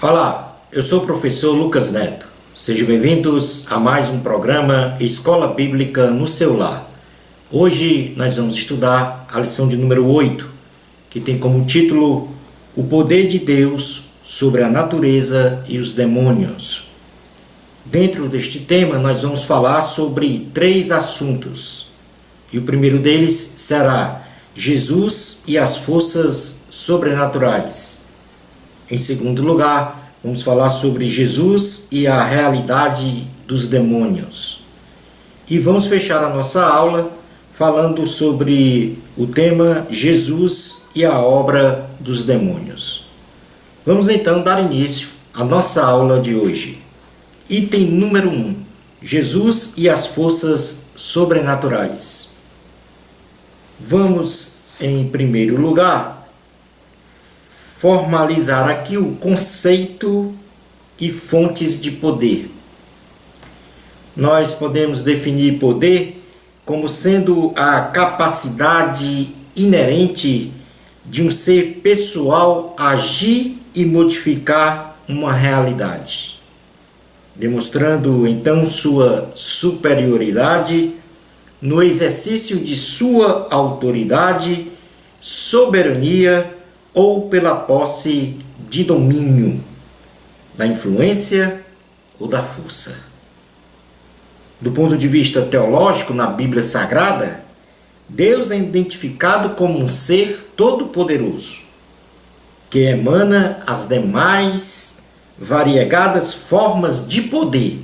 Olá, eu sou o professor Lucas Neto. Sejam bem-vindos a mais um programa Escola Bíblica no seu lar. Hoje nós vamos estudar a lição de número 8, que tem como título O Poder de Deus sobre a Natureza e os Demônios. Dentro deste tema nós vamos falar sobre 3 assuntos. E o primeiro deles será Jesus e as forças sobrenaturais. Em segundo lugar, vamos falar sobre Jesus e a realidade dos demônios. E vamos fechar a nossa aula falando sobre o tema Jesus e a obra dos demônios. Vamos então dar início à nossa aula de hoje. Item número 1. Jesus e as forças sobrenaturais. Vamos, em primeiro lugar, formalizar aqui o conceito e fontes de poder. Nós podemos definir poder como sendo a capacidade inerente de um ser pessoal agir e modificar uma realidade, demonstrando então sua superioridade no exercício de sua autoridade, soberania ou pela posse de domínio, da influência ou da força. Do ponto de vista teológico, na Bíblia Sagrada, Deus é identificado como um ser todo-poderoso, que emana as demais variegadas formas de poder,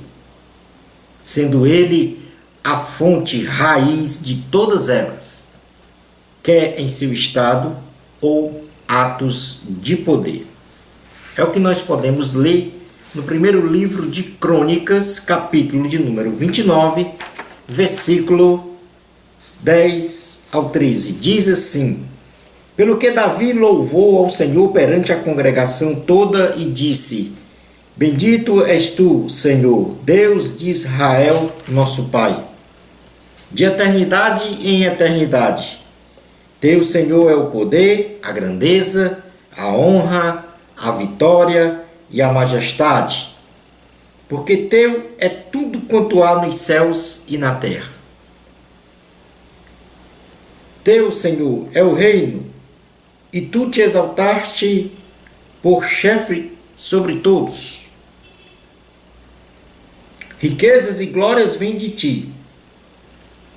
sendo Ele a fonte raiz de todas elas, quer em seu estado ou atos de poder. É o que nós podemos ler no primeiro livro de Crônicas, capítulo de número 29, versículo 10 ao 13. Diz assim: Pelo que Davi louvou ao Senhor perante a congregação toda e disse: Bendito és tu, Senhor, Deus de Israel, nosso Pai, de eternidade em eternidade. Teu, Senhor, é o poder, a grandeza, a honra, a vitória e a majestade, porque teu é tudo quanto há nos céus e na terra. Teu, Senhor, é o reino, e tu te exaltaste por chefe sobre todos. Riquezas e glórias vêm de ti.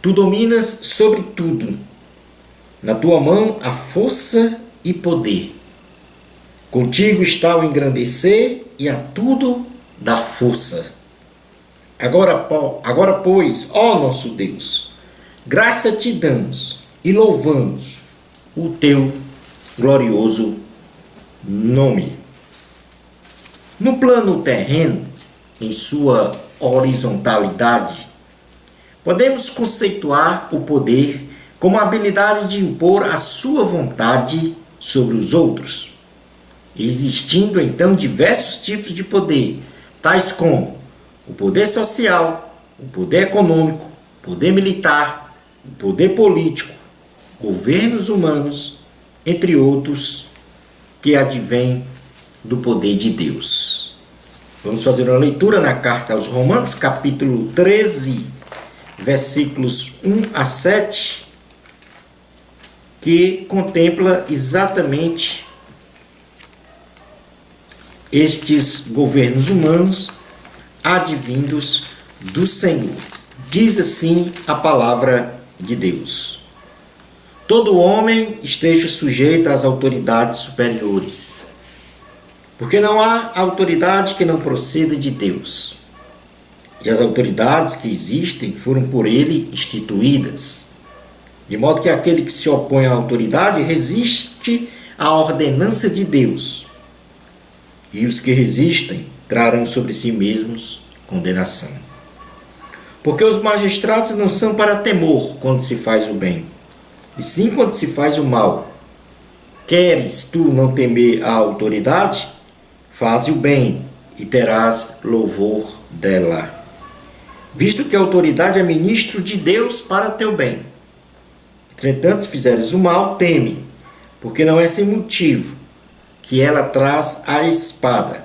Tu dominas sobre tudo. Na tua mão há força e poder. Contigo está o engrandecer e a tudo dar força. Agora, pois, ó nosso Deus, graça te damos e louvamos o teu glorioso nome. No plano terreno, em sua horizontalidade, podemos conceituar o poder como a habilidade de impor a sua vontade sobre os outros, existindo então diversos tipos de poder, tais como o poder social, o poder econômico, o poder militar, o poder político, governos humanos, entre outros, que advêm do poder de Deus. Vamos fazer uma leitura na carta aos Romanos, capítulo 13, versículos 1 a 7, que contempla exatamente estes governos humanos advindos do Senhor. Diz assim a palavra de Deus: Todo homem esteja sujeito às autoridades superiores, porque não há autoridade que não proceda de Deus, e as autoridades que existem foram por ele instituídas, de modo que aquele que se opõe à autoridade resiste à ordenança de Deus, e os que resistem trarão sobre si mesmos condenação. Porque os magistrados não são para temor quando se faz o bem, e sim quando se faz o mal. Queres tu não temer a autoridade? Faze o bem e terás louvor dela, visto que a autoridade é ministro de Deus para teu bem. Entretanto, se fizeres o mal, teme, porque não é sem motivo que ela traz a espada,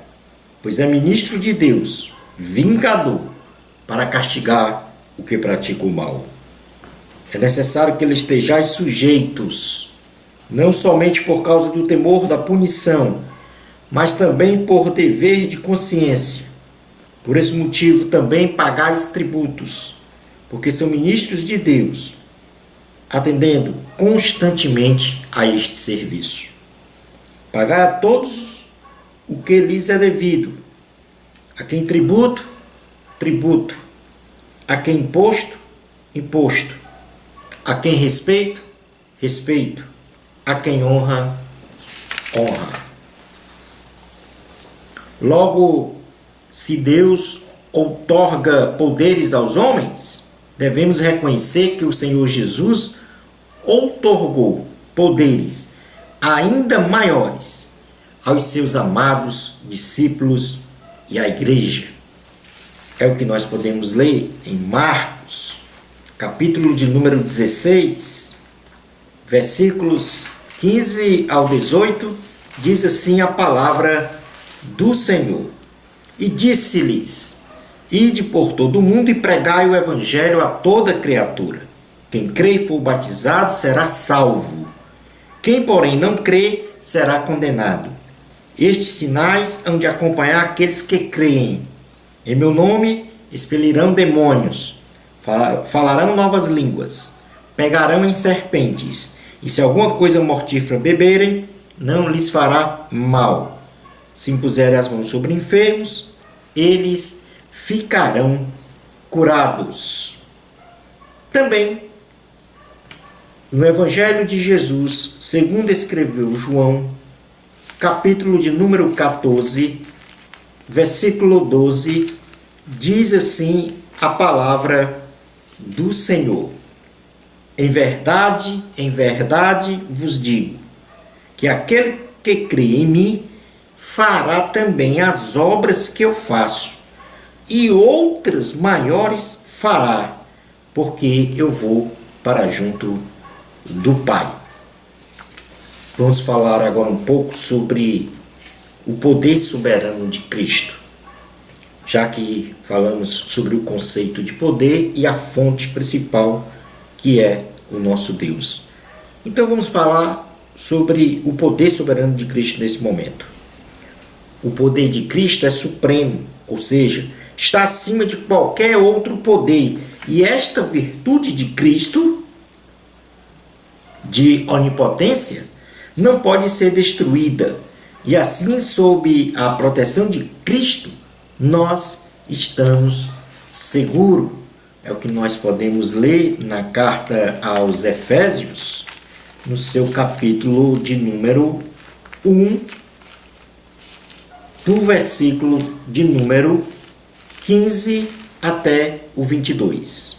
pois é ministro de Deus, vingador, para castigar o que pratica o mal. É necessário que eles estejais sujeitos, não somente por causa do temor da punição, mas também por dever de consciência. Por esse motivo também pagais tributos, porque são ministros de Deus, atendendo constantemente a este serviço. Pagai a todos o que lhes é devido. A quem tributo, tributo. A quem imposto, imposto. A quem respeito, respeito. A quem honra, honra. Logo, se Deus outorga poderes aos homens, devemos reconhecer que o Senhor Jesus outorgou poderes ainda maiores aos seus amados discípulos e à igreja. É o que nós podemos ler em Marcos, capítulo de número 16, versículos 15 ao 18, diz assim a palavra do Senhor. E disse-lhes: ide por todo o mundo e pregai o evangelho a toda criatura. Quem crê e for batizado será salvo. Quem, porém, não crê, será condenado. Estes sinais hão de acompanhar aqueles que creem. Em meu nome expelirão demônios, falarão novas línguas, pegarão em serpentes, e se alguma coisa mortífera beberem, não lhes fará mal. Se impuserem as mãos sobre enfermos, eles ficarão curados. Também, no Evangelho de Jesus, segundo escreveu João, capítulo de número 14, versículo 12, diz assim a palavra do Senhor. Em verdade vos digo, que aquele que crê em mim fará também as obras que eu faço, e outras maiores fará, porque eu vou para junto do Pai. Vamos falar agora um pouco sobre o poder soberano de Cristo, já que falamos sobre o conceito de poder e a fonte principal, que é o nosso Deus. Então vamos falar sobre o poder soberano de Cristo nesse momento. O poder de Cristo é supremo, ou seja, está acima de qualquer outro poder. E esta virtude de Cristo, de onipotência, não pode ser destruída. E assim, sob a proteção de Cristo, nós estamos seguros. É o que nós podemos ler na carta aos Efésios, no seu capítulo de número 1, do versículo de número 15 até o 22.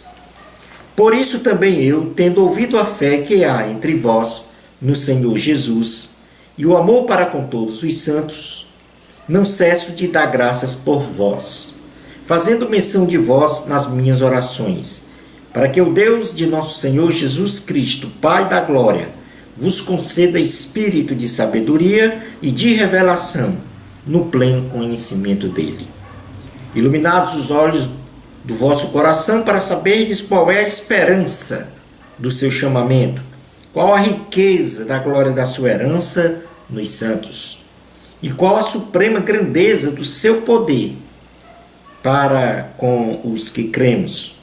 Por isso também eu, tendo ouvido a fé que há entre vós no Senhor Jesus e o amor para com todos os santos, não cesso de dar graças por vós, fazendo menção de vós nas minhas orações, para que o Deus de nosso Senhor Jesus Cristo, Pai da glória, vos conceda espírito de sabedoria e de revelação, no pleno conhecimento dele. Iluminados os olhos do vosso coração para saberdes qual é a esperança do seu chamamento, qual a riqueza da glória da sua herança nos santos, e qual a suprema grandeza do seu poder para com os que cremos,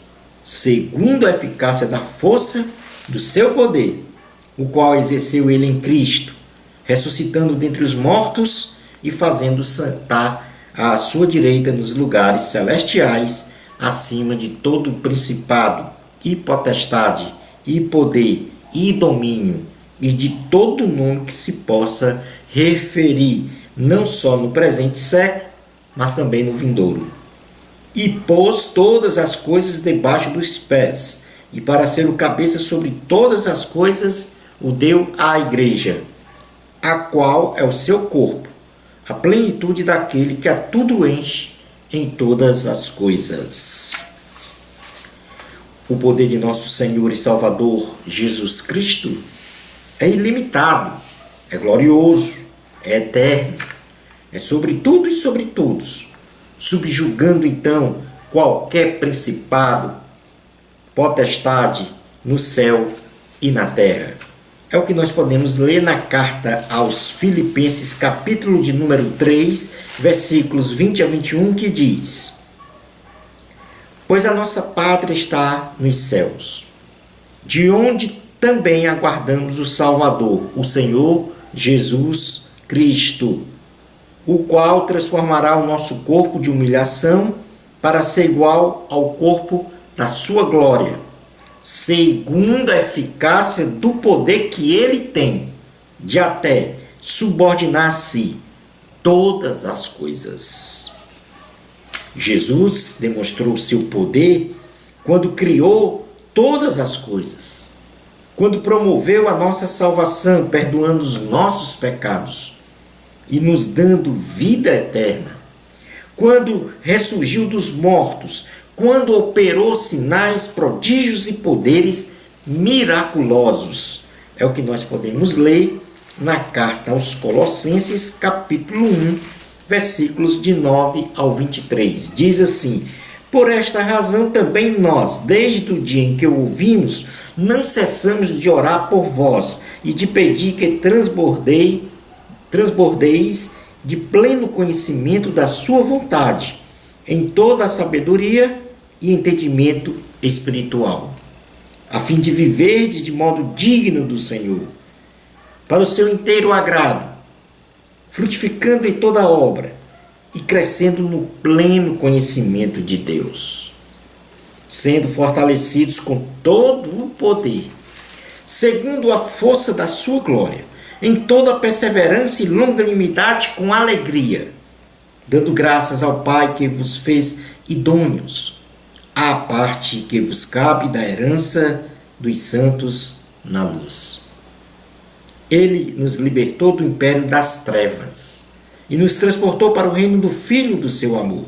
segundo a eficácia da força do seu poder, o qual exerceu ele em Cristo, ressuscitando dentre os mortos e fazendo sentar à sua direita nos lugares celestiais, acima de todo principado, e potestade, e poder, e domínio, e de todo nome que se possa referir, não só no presente século, mas também no vindouro. E pôs todas as coisas debaixo dos pés, e para ser o cabeça sobre todas as coisas, o deu à igreja, a qual é o seu corpo, a plenitude daquele que a tudo enche em todas as coisas. O poder de nosso Senhor e Salvador Jesus Cristo é ilimitado, é glorioso, é eterno. é sobre tudo e sobre todos, subjugando então qualquer principado, potestade no céu e na terra. É o que nós podemos ler na carta aos Filipenses, capítulo de número 3, versículos 20 a 21, que diz: Pois a nossa pátria está nos céus, de onde também aguardamos o Salvador, o Senhor Jesus Cristo, o qual transformará o nosso corpo de humilhação para ser igual ao corpo da sua glória, segundo a eficácia do poder que ele tem de até subordinar a si todas as coisas. Jesus demonstrou seu poder quando criou todas as coisas, quando promoveu a nossa salvação, perdoando os nossos pecados e nos dando vida eterna, quando ressurgiu dos mortos, quando operou sinais, prodígios e poderes miraculosos. É o que nós podemos ler na carta aos Colossenses, capítulo 1, versículos de 9 ao 23. Diz assim: Por esta razão também nós, desde o dia em que o ouvimos, não cessamos de orar por vós e de pedir que transbordeis de pleno conhecimento da sua vontade, em toda a sabedoria e entendimento espiritual, a fim de viverdes de modo digno do Senhor, para o seu inteiro agrado, frutificando em toda obra e crescendo no pleno conhecimento de Deus, sendo fortalecidos com todo o poder, segundo a força da sua glória, em toda perseverança e longanimidade com alegria, dando graças ao Pai que vos fez idôneos à parte que vos cabe da herança dos santos na luz. Ele nos libertou do império das trevas e nos transportou para o reino do Filho do seu amor,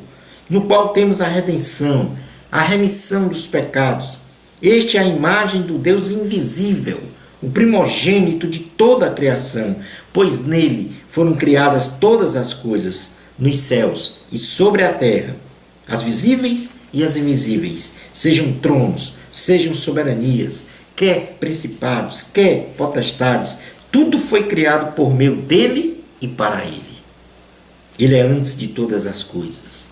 no qual temos a redenção, a remissão dos pecados. Este é a imagem do Deus invisível, o primogênito de toda a criação, pois nele foram criadas todas as coisas, nos céus e sobre a terra, as visíveis e as invisíveis, sejam tronos, sejam soberanias, quer principados, quer potestades, tudo foi criado por meio dele e para ele. Ele é antes de todas as coisas.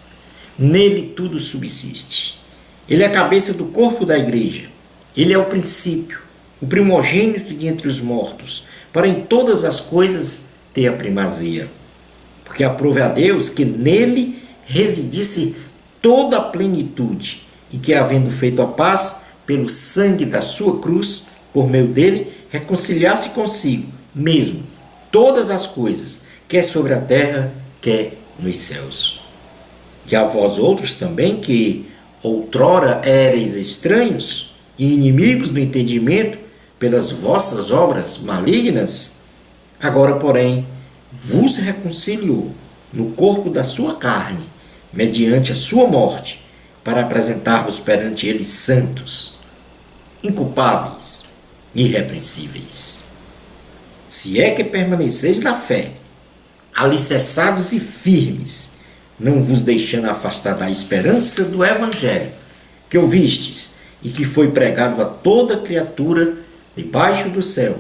Nele tudo subsiste. Ele é a cabeça do corpo da igreja. Ele é o princípio, o primogênito de entre os mortos, para em todas as coisas ter a primazia. Porque aprove a Deus que nele residisse toda a plenitude, e que, havendo feito a paz pelo sangue da sua cruz, por meio dele, reconciliasse consigo mesmo todas as coisas, quer sobre a terra, quer nos céus. E a vós outros também, que outrora éreis estranhos e inimigos do entendimento pelas vossas obras malignas, agora, porém, vos reconciliou no corpo da sua carne, mediante a sua morte, para apresentar-vos perante ele santos, inculpáveis, irrepreensíveis. Se é que permaneceis na fé, alicerçados e firmes, não vos deixando afastar da esperança do evangelho que ouvistes e que foi pregado a toda criatura debaixo do céu,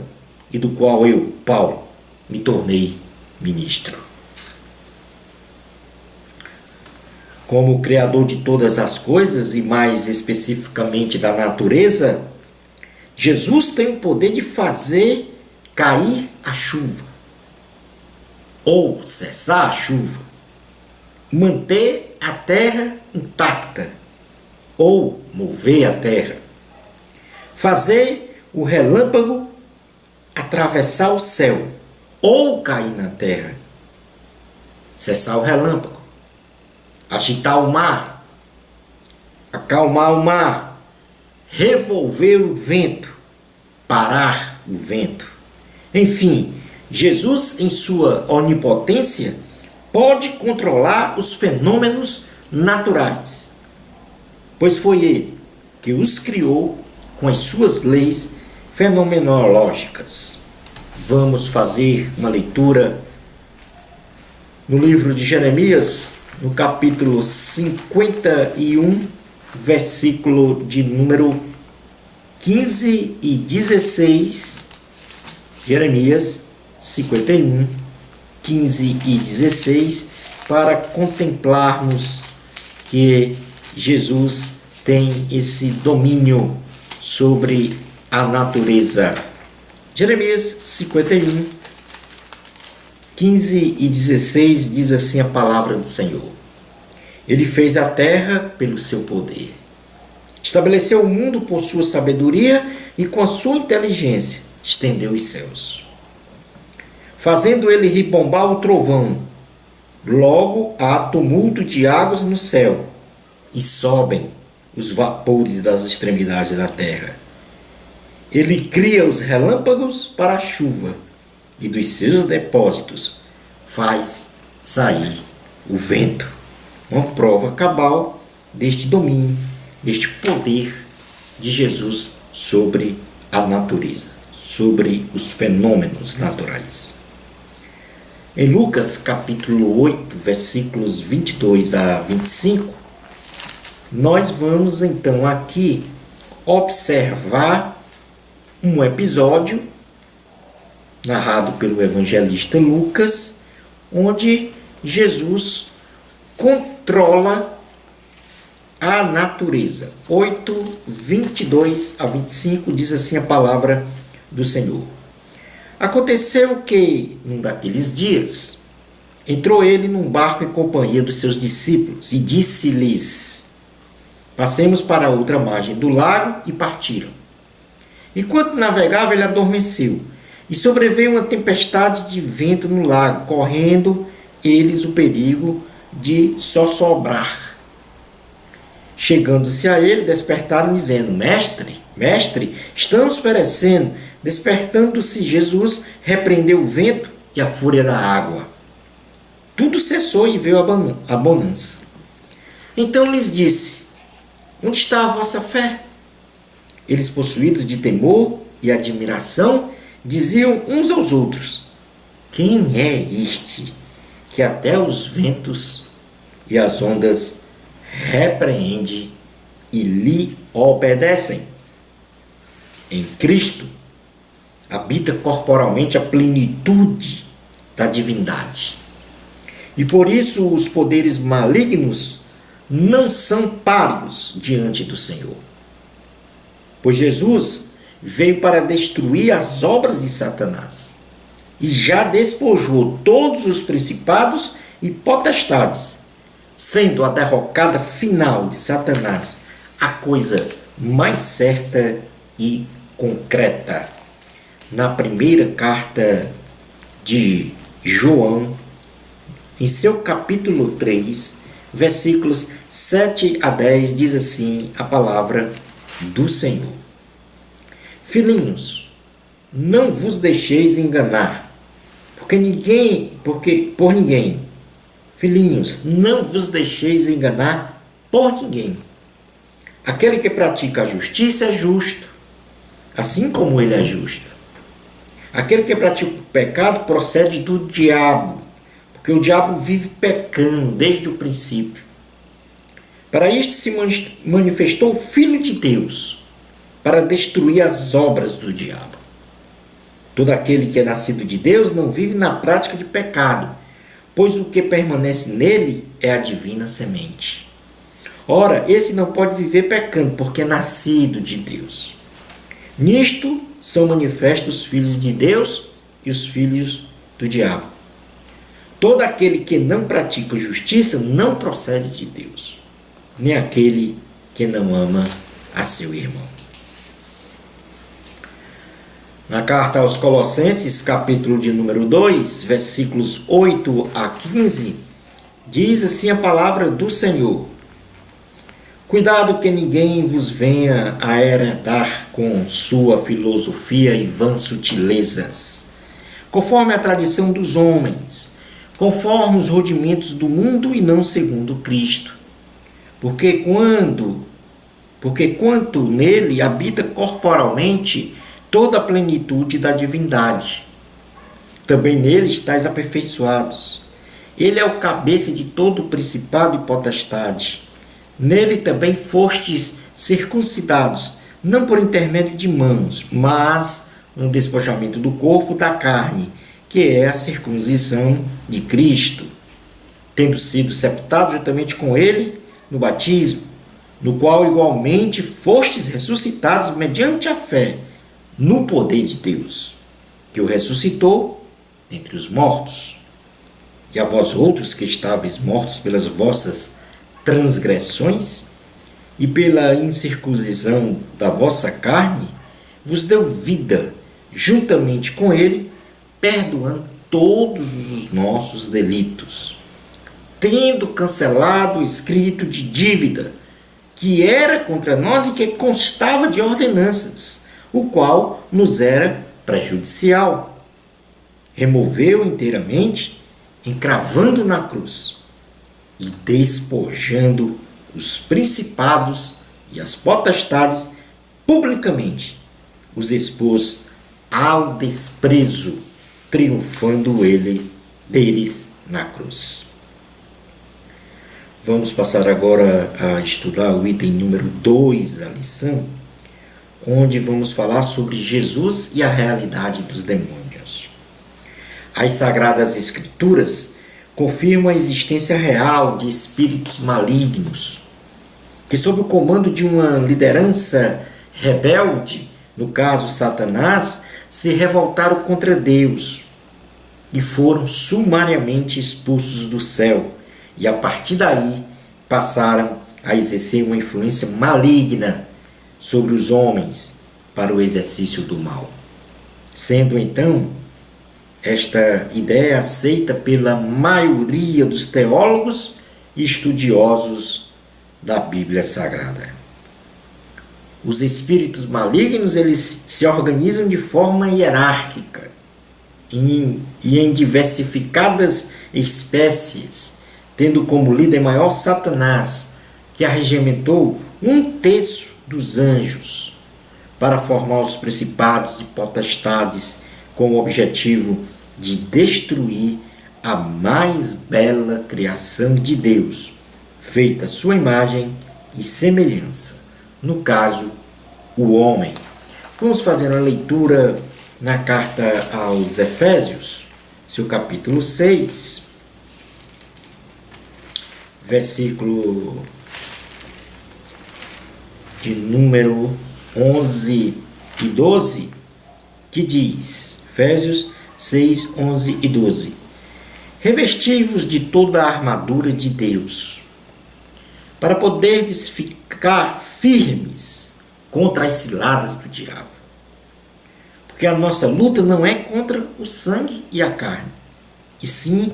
e do qual eu, Paulo, me tornei ministro. Como Criador de todas as coisas, e mais especificamente da natureza, Jesus tem o poder de fazer cair a chuva, ou cessar a chuva, manter a terra intacta, ou mover a terra, fazer o relâmpago atravessar o céu, ou cair na terra, cessar o relâmpago, agitar o mar, acalmar o mar, revolver o vento, parar o vento. Enfim, Jesus, em sua onipotência, pode controlar os fenômenos naturais, pois foi ele que os criou com as suas leis fenomenológicas. Vamos fazer uma leitura no livro de Jeremias, no capítulo 51, versículo de número 15 e 16. Jeremias 51, 15 e 16, para contemplarmos que Jesus tem esse domínio sobre a natureza. Jeremias 51, 15 e 16 diz assim a palavra do Senhor: Ele fez a terra pelo seu poder, estabeleceu o mundo por sua sabedoria e com a sua inteligência estendeu os céus. Fazendo ele ribombar o trovão, logo há tumulto de águas no céu e sobem os vapores das extremidades da terra. Ele cria os relâmpagos para a chuva e dos seus depósitos faz sair o vento. Uma prova cabal deste domínio, deste poder de Jesus sobre a natureza, sobre os fenômenos naturais. Em Lucas capítulo 8, versículos 22 a 25, nós vamos então aqui observar um episódio narrado pelo evangelista Lucas, onde Jesus controla a natureza. 8, 22 a 25 diz assim a palavra do Senhor. Aconteceu que, num daqueles dias, entrou ele num barco em companhia dos seus discípulos e disse-lhes: Passemos para a outra margem do lago, e partiram. Enquanto navegava, ele adormeceu, e sobreveio uma tempestade de vento no lago, correndo eles o perigo de sossobrar. Chegando-se a ele, despertaram, dizendo: Mestre, estamos perecendo. Despertando-se Jesus, repreendeu o vento e a fúria da água. Tudo cessou e veio a bonança. Então lhes disse: Onde está a vossa fé? Eles, possuídos de temor e admiração, diziam uns aos outros: Quem é este que até os ventos e as ondas repreende e lhe obedecem? Em Cristo habita corporalmente a plenitude da divindade. E por isso os poderes malignos não são páreos diante do Senhor. Pois Jesus veio para destruir as obras de Satanás e já despojou todos os principados e potestades, sendo a derrocada final de Satanás a coisa mais certa e concreta. Na primeira carta de João, em seu capítulo 3, versículos 7 a 10, diz assim a palavra do Senhor: Filhinhos, não vos deixeis enganar, por ninguém. Filhinhos, não vos deixeis enganar por ninguém. Aquele que pratica a justiça é justo, assim como ele é justo. Aquele que pratica o pecado procede do diabo, porque o diabo vive pecando desde o princípio. Para isto se manifestou o Filho de Deus, para destruir as obras do diabo. Todo aquele que é nascido de Deus não vive na prática de pecado, pois o que permanece nele é a divina semente. Ora, esse não pode viver pecando, porque é nascido de Deus. Nisto são manifestos os filhos de Deus e os filhos do diabo. Todo aquele que não pratica justiça não procede de Deus, nem aquele que não ama a seu irmão. Na carta aos Colossenses, capítulo de número 2, versículos 8 a 15, diz assim a palavra do Senhor: Cuidado que ninguém vos venha a heredar com sua filosofia e vãs sutilezas, conforme a tradição dos homens, conforme os rudimentos do mundo e não segundo Cristo. Porque quanto nele habita corporalmente toda a plenitude da divindade, também nele estáis aperfeiçoados, Ele é o cabeça de todo principado e potestade. Nele também fostes circuncidados, não por intermédio de mãos, mas no despojamento do corpo da carne, que é a circuncisão de Cristo, tendo sido sepultados juntamente com ele no batismo, no qual igualmente fostes ressuscitados mediante a fé no poder de Deus, que o ressuscitou dentre os mortos. E a vós outros que estáveis mortos pelas vossas transgressões e pela incircuncisão da vossa carne, vos deu vida juntamente com ele, perdoando todos os nossos delitos, tendo cancelado o escrito de dívida que era contra nós e que constava de ordenanças, o qual nos era prejudicial. Removeu inteiramente, encravando na cruz e despojando os principados e as potestades publicamente, os expôs ao desprezo, triunfando ele deles na cruz. Vamos passar agora a estudar o item número 2 da lição, onde vamos falar sobre Jesus e a realidade dos demônios. As Sagradas Escrituras confirmam a existência real de espíritos malignos, que sob o comando de uma liderança rebelde, no caso Satanás, se revoltaram contra Deus e foram sumariamente expulsos do céu, e a partir daí passaram a exercer uma influência maligna sobre os homens para o exercício do mal. Sendo então esta ideia aceita pela maioria dos teólogos e estudiosos da Bíblia Sagrada. Os espíritos malignos, eles se organizam de forma hierárquica e em diversificadas espécies, tendo como líder maior Satanás, que arregimentou 1/3 dos anjos para formar os principados e potestades com o objetivo de destruir a mais bela criação de Deus, feita à sua imagem e semelhança, no caso, o homem. Vamos fazer uma leitura na carta aos Efésios, seu capítulo 6, versículo de número 11 e 12, que diz, Efésios 6, 11 e 12: Revesti-vos de toda a armadura de Deus, para poderdes ficar firmes contra as ciladas do diabo. Porque a nossa luta não é contra o sangue e a carne, e sim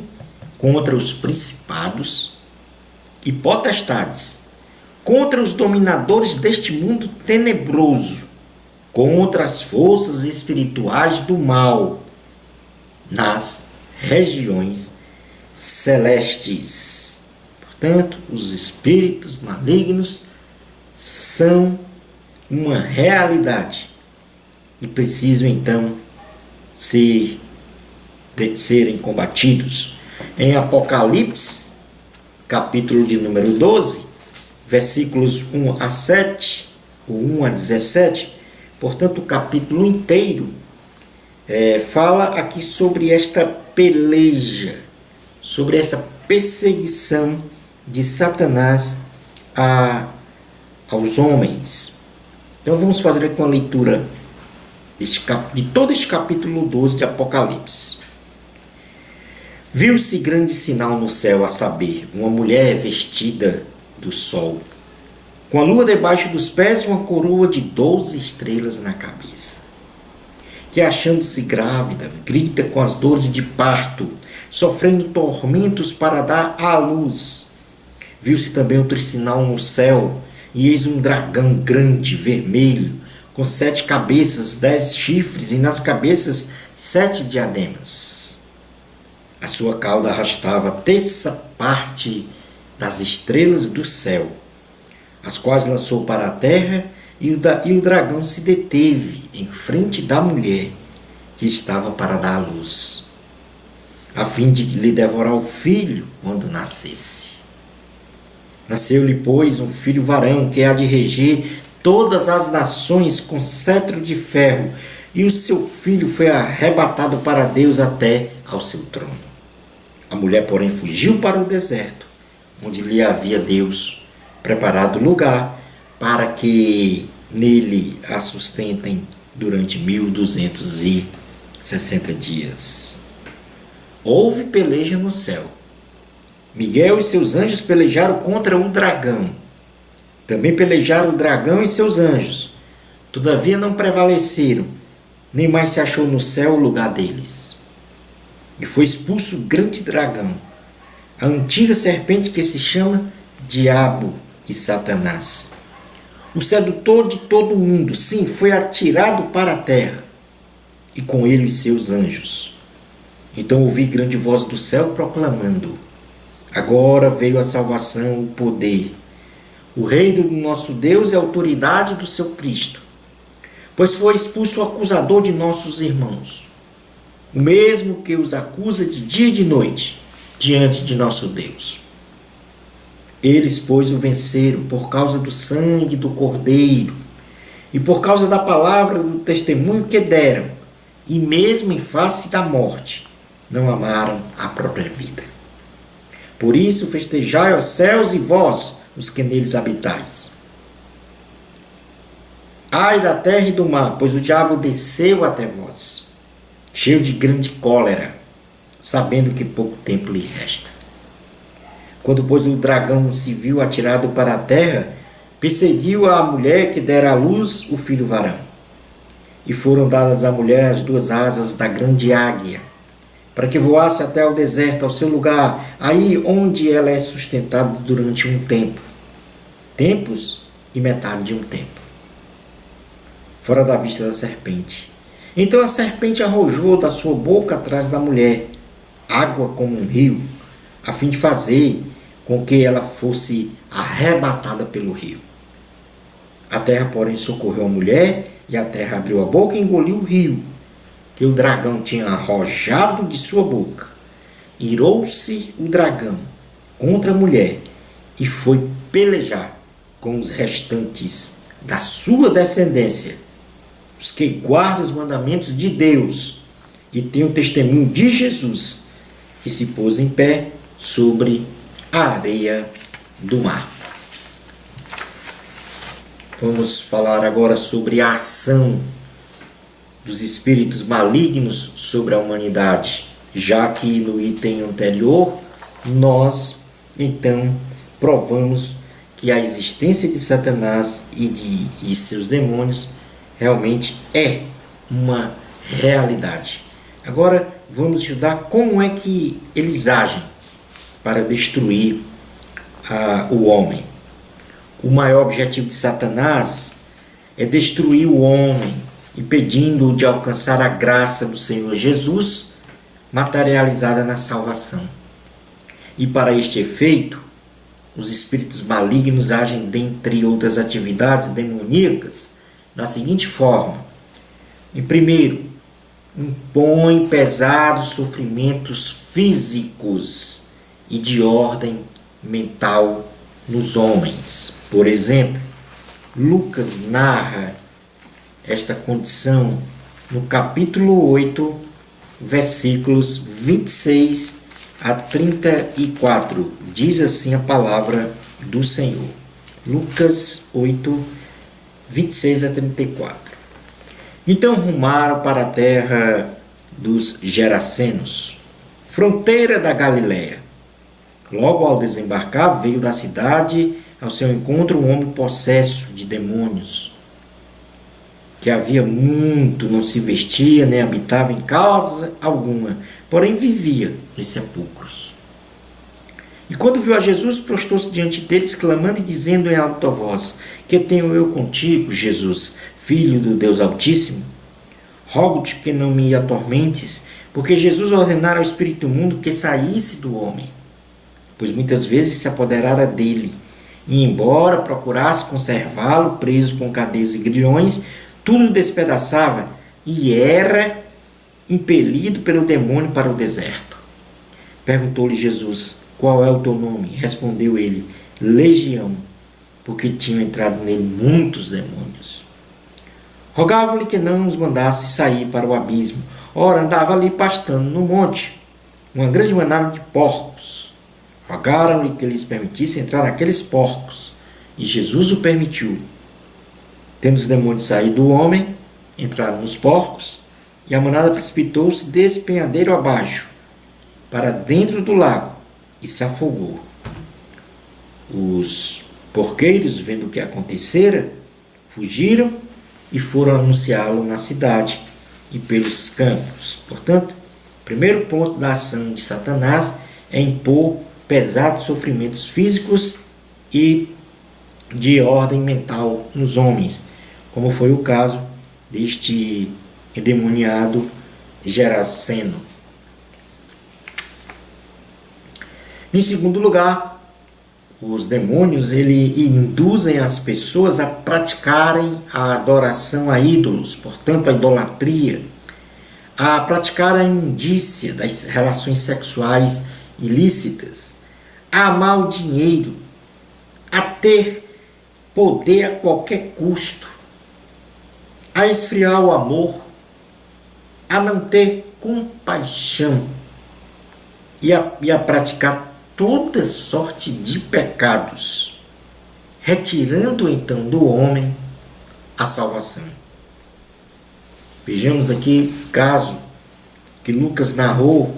contra os principados e potestades, contra os dominadores deste mundo tenebroso, contra as forças espirituais do mal nas regiões celestes. Portanto, os espíritos malignos são uma realidade e precisam então serem combatidos. Em Apocalipse, capítulo de número 12, versículos 1 a 7, ou 1 a 17, portanto o capítulo inteiro fala aqui sobre esta peleja, sobre essa perseguição de Satanás aos homens. Então vamos fazer aqui uma leitura de todo este capítulo 12 de Apocalipse. Viu-se grande sinal no céu, a saber, uma mulher vestida do sol, com a lua debaixo dos pés e uma coroa de 12 estrelas na cabeça, que, achando-se grávida, grita com as dores de parto, sofrendo tormentos para dar à luz. Viu-se também outro sinal no céu, e eis um dragão grande, vermelho, com 7 cabeças, 10 chifres, e nas cabeças 7 diademas. A sua cauda arrastava a terça parte das estrelas do céu, as quais lançou para a terra, e o dragão se deteve em frente da mulher que estava para dar à luz. a fim de lhe devorar o filho quando nascesse. Nasceu-lhe, pois, um filho varão, que há de reger todas as nações com cetro de ferro, e o seu filho foi arrebatado para Deus até ao seu trono. A mulher, porém, fugiu para o deserto, onde lhe havia Deus preparado lugar para que nele a sustentem durante 1260 dias. Houve peleja no céu. Miguel e seus anjos pelejaram contra o dragão. Também pelejaram o dragão e seus anjos. Todavia não prevaleceram, nem mais se achou no céu o lugar deles. E foi expulso o grande dragão, a antiga serpente que se chama Diabo e Satanás, o sedutor de todo o mundo. Sim, foi atirado para a terra, e com ele os seus anjos. Então ouvi grande voz do céu proclamando: agora veio a salvação, o poder, o reino do nosso Deus e a autoridade do seu Cristo. Pois foi expulso o acusador de nossos irmãos, o mesmo que os acusa de dia e de noite diante de nosso Deus. Eles, pois, o venceram por causa do sangue do Cordeiro e por causa da palavra do testemunho que deram, e mesmo em face da morte, não amaram a própria vida. Por isso festejai, ó céus, e vós, os que neles habitais. Ai da terra e do mar, pois o diabo desceu até vós, cheio de grande cólera, sabendo que pouco tempo lhe resta. Quando, pois, o dragão se viu atirado para a terra, perseguiu a mulher que dera à luz o filho varão. E foram dadas à mulher as duas asas da grande águia, para que voasse até ao deserto, ao seu lugar, aí onde ela é sustentada durante um tempo, tempos e metade de um tempo, fora da vista da serpente. Então a serpente arrojou da sua boca atrás da mulher água como um rio, a fim de fazer com que ela fosse arrebatada pelo rio. A terra, porém, socorreu a mulher, e a terra abriu a boca e engoliu o rio, que o dragão tinha arrojado de sua boca. Irou-se o dragão contra a mulher e foi pelejar com os restantes da sua descendência, os que guardam os mandamentos de Deus e têm o testemunho de Jesus, que se pôs em pé sobre a areia do mar. Vamos falar agora sobre a ação dos espíritos malignos sobre a humanidade, já que no item anterior nós então provamos que a existência de Satanás e seus demônios realmente é uma realidade. Agora vamos estudar como é que eles agem para destruir o homem. O maior objetivo de Satanás é destruir o homem, impedindo-o de alcançar a graça do Senhor Jesus, materializada na salvação. E para este efeito, os espíritos malignos agem, dentre outras atividades demoníacas, da seguinte forma: em primeiro, impõe pesados sofrimentos físicos e de ordem mental nos homens. Por exemplo, Lucas narra esta condição no capítulo 8, versículos 26 a 34. Diz assim a palavra do Senhor. Lucas 8, 26 a 34. Então rumaram para a terra dos Gerasenos, fronteira da Galiléia. Logo ao desembarcar, veio da cidade ao seu encontro um homem possesso de demônios, que havia muito não se vestia, nem habitava em casa alguma, porém vivia nos sepulcros. E quando viu a Jesus, prostou-se diante deles, clamando e dizendo em alta voz: que tenho eu contigo, Jesus, Filho do Deus Altíssimo? Rogo-te que não me atormentes, porque Jesus ordenara ao espírito imundo que saísse do homem, pois muitas vezes se apoderara dele, e embora procurasse conservá-lo preso com cadeias e grilhões, tudo despedaçava e era impelido pelo demônio para o deserto. Perguntou-lhe Jesus: qual é o teu nome? Respondeu ele: Legião, porque tinham entrado nele muitos demônios. Rogavam-lhe que não os mandasse sair para o abismo. Ora, andava ali pastando no monte uma grande manada de porcos. Rogaram-lhe que lhes permitisse entrar naqueles porcos, e Jesus o permitiu. Tendo os demônios saído do homem, entraram nos porcos, e a manada precipitou-se despenhadeiro abaixo, para dentro do lago, e se afogou. Os porqueiros, vendo o que acontecera, fugiram e foram anunciá-lo na cidade e pelos campos. Portanto, o primeiro ponto da ação de Satanás é impor pesados sofrimentos físicos e de ordem mental nos homens, como foi o caso deste endemoniado Geraseno. Em segundo lugar, os demônios induzem as pessoas a praticarem a adoração a ídolos, portanto a idolatria, a praticar a imundícia das relações sexuais ilícitas, a amar o dinheiro, a ter poder a qualquer custo, a esfriar o amor, a não ter compaixão e a praticar toda sorte de pecados, retirando então do homem a salvação. Vejamos aqui o caso que Lucas narrou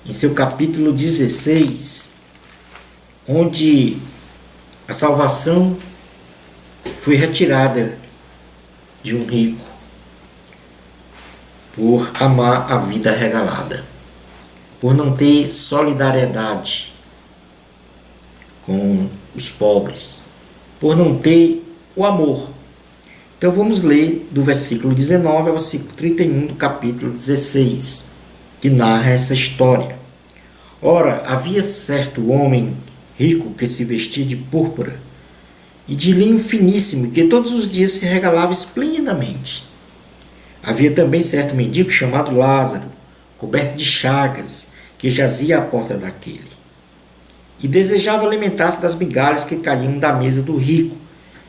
em seu capítulo 16, onde a salvação foi retirada de um rico por amar a vida regalada, por não ter solidariedade com os pobres, por não ter o amor. Então vamos ler do versículo 19 ao versículo 31 do capítulo 16, que narra essa história. Ora, havia certo homem rico que se vestia de púrpura e de linho finíssimo, que todos os dias se regalava esplendidamente. Havia também certo mendigo chamado Lázaro, coberto de chagas, que jazia à porta daquele, e desejava alimentar-se das migalhas que caíam da mesa do rico,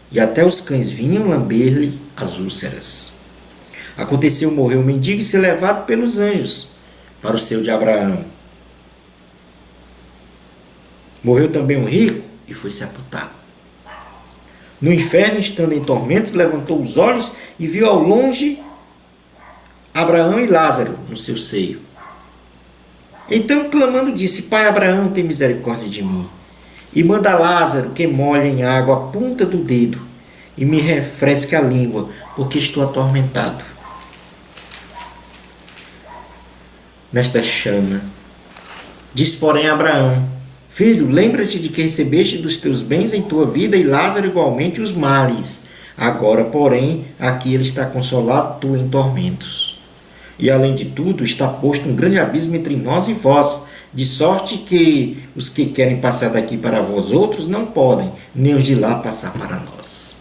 e até os cães vinham lamber-lhe as úlceras. Aconteceu morrer o mendigo e ser levado pelos anjos para o seio de Abraão. Morreu também o rico e foi sepultado. No inferno, estando em tormentos, levantou os olhos e viu ao longe Abraão e Lázaro no seu seio. Então, clamando, disse: Pai Abraão, tem misericórdia de mim, e manda Lázaro que molhe em água a ponta do dedo e me refresque a língua, porque estou atormentado nesta chama. Diz, porém, Abraão: Filho, lembra-te de que recebeste dos teus bens em tua vida, e Lázaro igualmente os males. Agora, porém, aqui ele está consolado, tu em tormentos. E, além de tudo, está posto um grande abismo entre nós e vós, de sorte que os que querem passar daqui para vós outros não podem, nem os de lá passar para nós.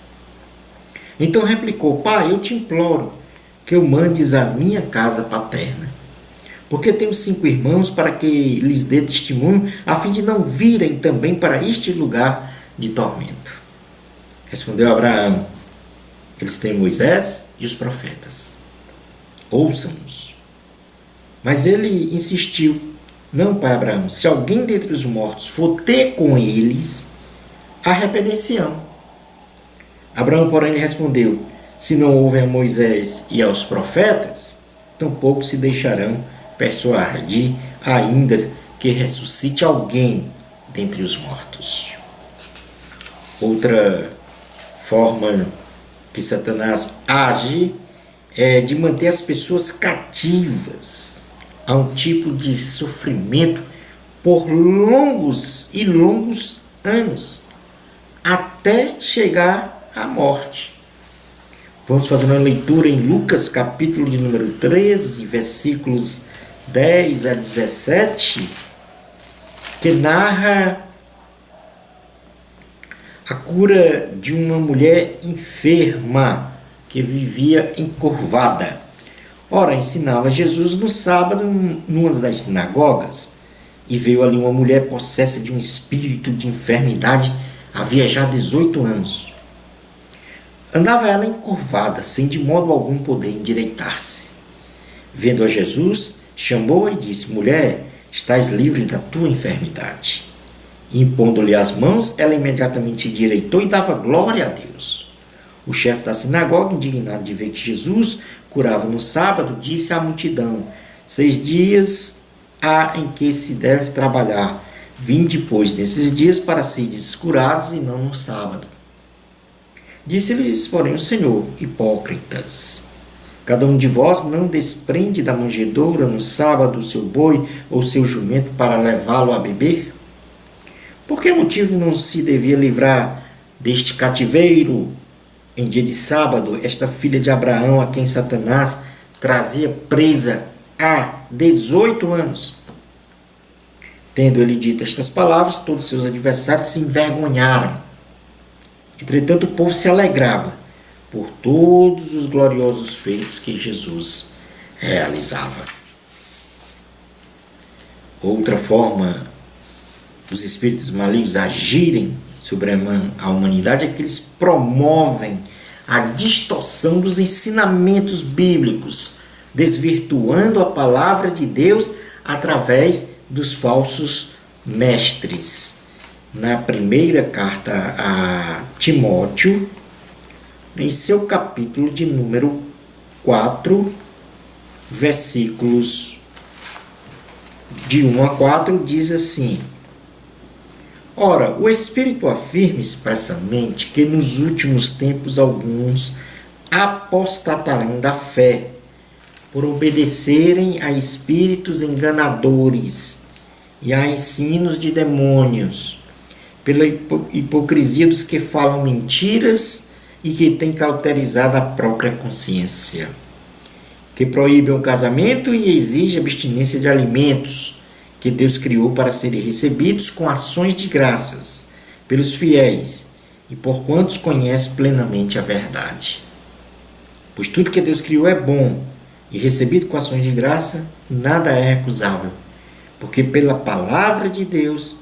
Então replicou: Pai, eu te imploro que eu mandes à minha casa paterna, porque tenho 5 irmãos, para que lhes dê testemunho, a fim de não virem também para este lugar de tormento. Respondeu Abraão: Eles têm Moisés e os profetas. Ouçam-nos. Mas ele insistiu: Não, pai Abraão, se alguém dentre os mortos for ter com eles, arrepender-se-ão. Abraão, porém, lhe respondeu: Se não ouvem a Moisés e aos profetas, tampouco se deixarão persuadir, ainda que ressuscite alguém dentre os mortos. Outra forma que Satanás age é de manter as pessoas cativas a um tipo de sofrimento por longos e longos anos, até chegar à morte. Vamos fazer uma leitura em Lucas, capítulo de número 13, versículos 10 a 17, que narra a cura de uma mulher enferma que vivia encurvada. Ora, ensinava Jesus no sábado numa das sinagogas, e veio ali uma mulher possessa de um espírito de enfermidade, havia já 18 anos. Andava ela encurvada, sem de modo algum poder endireitar-se. Vendo a Jesus, chamou-a e disse: Mulher, estás livre da tua enfermidade. E, impondo-lhe as mãos, ela imediatamente se endireitou e dava glória a Deus. O chefe da sinagoga, indignado de ver que Jesus curava no sábado, disse à multidão: 6 dias há em que se deve trabalhar. Vinde, pois, nesses dias para seres curados e não no sábado. Disse-lhes, porém, o Senhor: hipócritas, cada um de vós não desprende da manjedoura no sábado o seu boi ou seu jumento para levá-lo a beber? Por que motivo não se devia livrar deste cativeiro em dia de sábado esta filha de Abraão, a quem Satanás trazia presa há 18 anos? Tendo ele dito estas palavras, todos os seus adversários se envergonharam. Entretanto, o povo se alegrava por todos os gloriosos feitos que Jesus realizava. Outra forma dos espíritos malignos agirem sobre a humanidade é que eles promovem a distorção dos ensinamentos bíblicos, desvirtuando a palavra de Deus através dos falsos mestres. Na primeira carta a Timóteo, em seu capítulo de número 4, versículos de 1 a 4, diz assim: Ora, o Espírito afirma expressamente que nos últimos tempos alguns apostatarão da fé, por obedecerem a espíritos enganadores e a ensinos de demônios, pela hipocrisia dos que falam mentiras e que têm cauterizado a própria consciência, que proíbem o casamento e exigem abstinência de alimentos que Deus criou para serem recebidos com ações de graças pelos fiéis e por quantos conhecem plenamente a verdade. Pois tudo que Deus criou é bom, e recebido com ações de graça, nada é recusável, porque pela palavra de Deus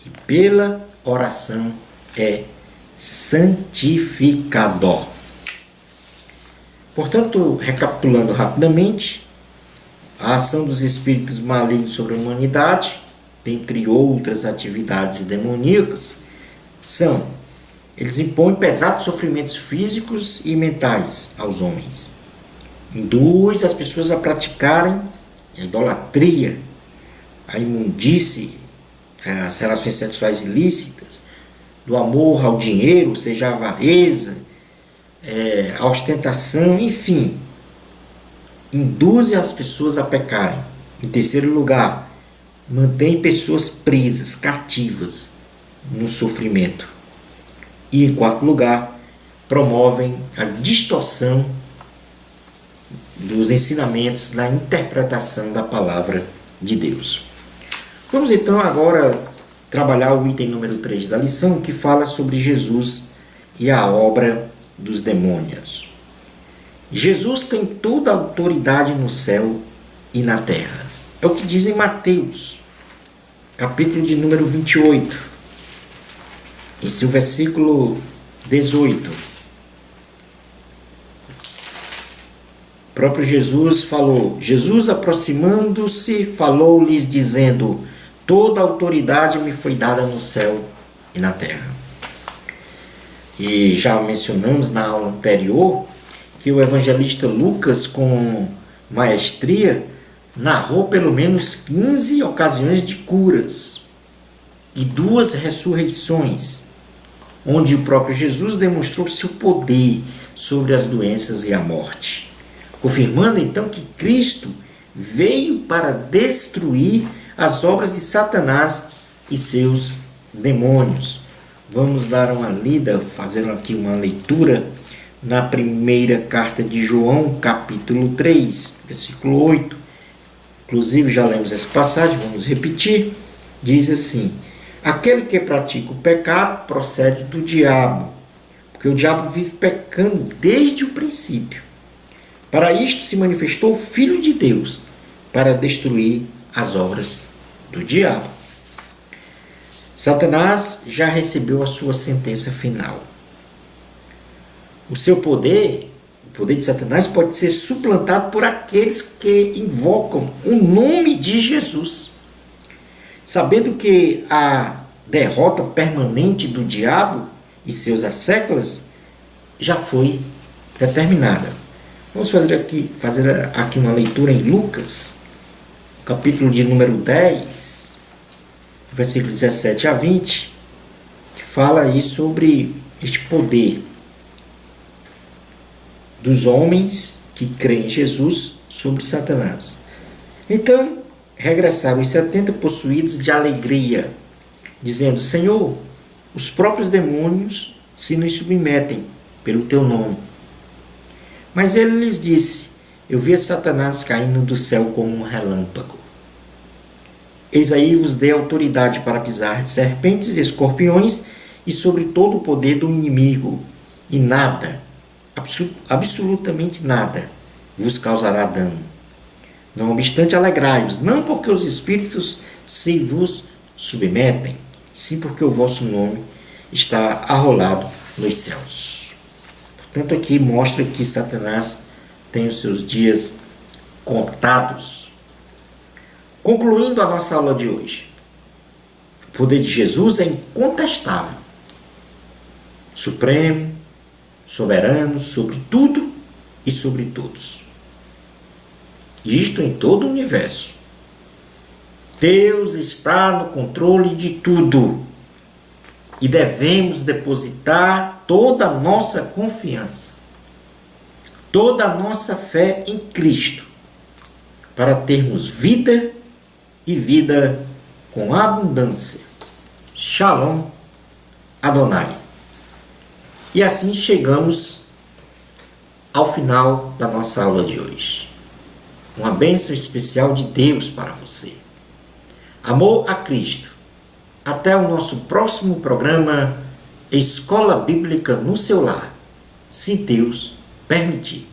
e pela oração é santificador. Portanto, recapitulando rapidamente, a ação dos espíritos malignos sobre a humanidade, dentre outras atividades demoníacas, são: eles impõem pesados sofrimentos físicos e mentais aos homens, induz as pessoas a praticarem a idolatria, a imundície, as relações sexuais ilícitas, do amor ao dinheiro, ou seja, a avareza, a ostentação, enfim, induzem as pessoas a pecarem. Em terceiro lugar, mantém pessoas presas, cativas no sofrimento. E em quarto lugar, promovem a distorção dos ensinamentos, da interpretação da palavra de Deus. Vamos então agora trabalhar o item número 3 da lição, que fala sobre Jesus e a obra dos demônios. Jesus tem toda a autoridade no céu e na terra. É o que diz em Mateus, capítulo de número 28, em seu versículo 18. O próprio Jesus falou: Jesus, aproximando-se, falou-lhes dizendo: toda a autoridade me foi dada no céu e na terra. E já mencionamos na aula anterior que o evangelista Lucas, com maestria, narrou pelo menos 15 ocasiões de curas e 2 ressurreições, onde o próprio Jesus demonstrou seu poder sobre as doenças e a morte, confirmando então que Cristo veio para destruir as obras de Satanás e seus demônios. Vamos dar uma lida, fazendo aqui uma leitura na primeira carta de João, capítulo 3, versículo 8. Inclusive já lemos essa passagem, vamos repetir. Diz assim: aquele que pratica o pecado procede do diabo, porque o diabo vive pecando desde o princípio. Para isto se manifestou o Filho de Deus, para destruir as obras do diabo. Satanás já recebeu a sua sentença final. O seu poder, o poder de Satanás, pode ser suplantado por aqueles que invocam o nome de Jesus, sabendo que a derrota permanente do diabo e seus asséculos já foi determinada. Vamos fazer aqui uma leitura em Lucas, capítulo de número 10, versículos 17 a 20, que fala aí sobre este poder dos homens que creem em Jesus sobre Satanás. Então, regressaram os 70 possuídos de alegria, dizendo: Senhor, os próprios demônios se nos submetem pelo teu nome. Mas ele lhes disse: eu vi Satanás caindo do céu como um relâmpago. Eis aí vos dei autoridade para pisar de serpentes e escorpiões e sobre todo o poder do inimigo, e nada, absolutamente nada, vos causará dano. Não obstante, alegrai-vos, não porque os espíritos se vos submetem, sim porque o vosso nome está arrolado nos céus. Portanto, aqui mostra que Satanás tem os seus dias contados. Concluindo a nossa aula de hoje, o poder de Jesus é incontestável, supremo, soberano sobre tudo e sobre todos. Isto em todo o universo. Deus está no controle de tudo e devemos depositar toda a nossa confiança, toda a nossa fé em Cristo, para termos vida e vida com abundância. Shalom Adonai. E assim chegamos ao final da nossa aula de hoje. Uma bênção especial de Deus para você. Amor a Cristo. Até o nosso próximo programa Escola Bíblica no seu lar, se Deus permitir.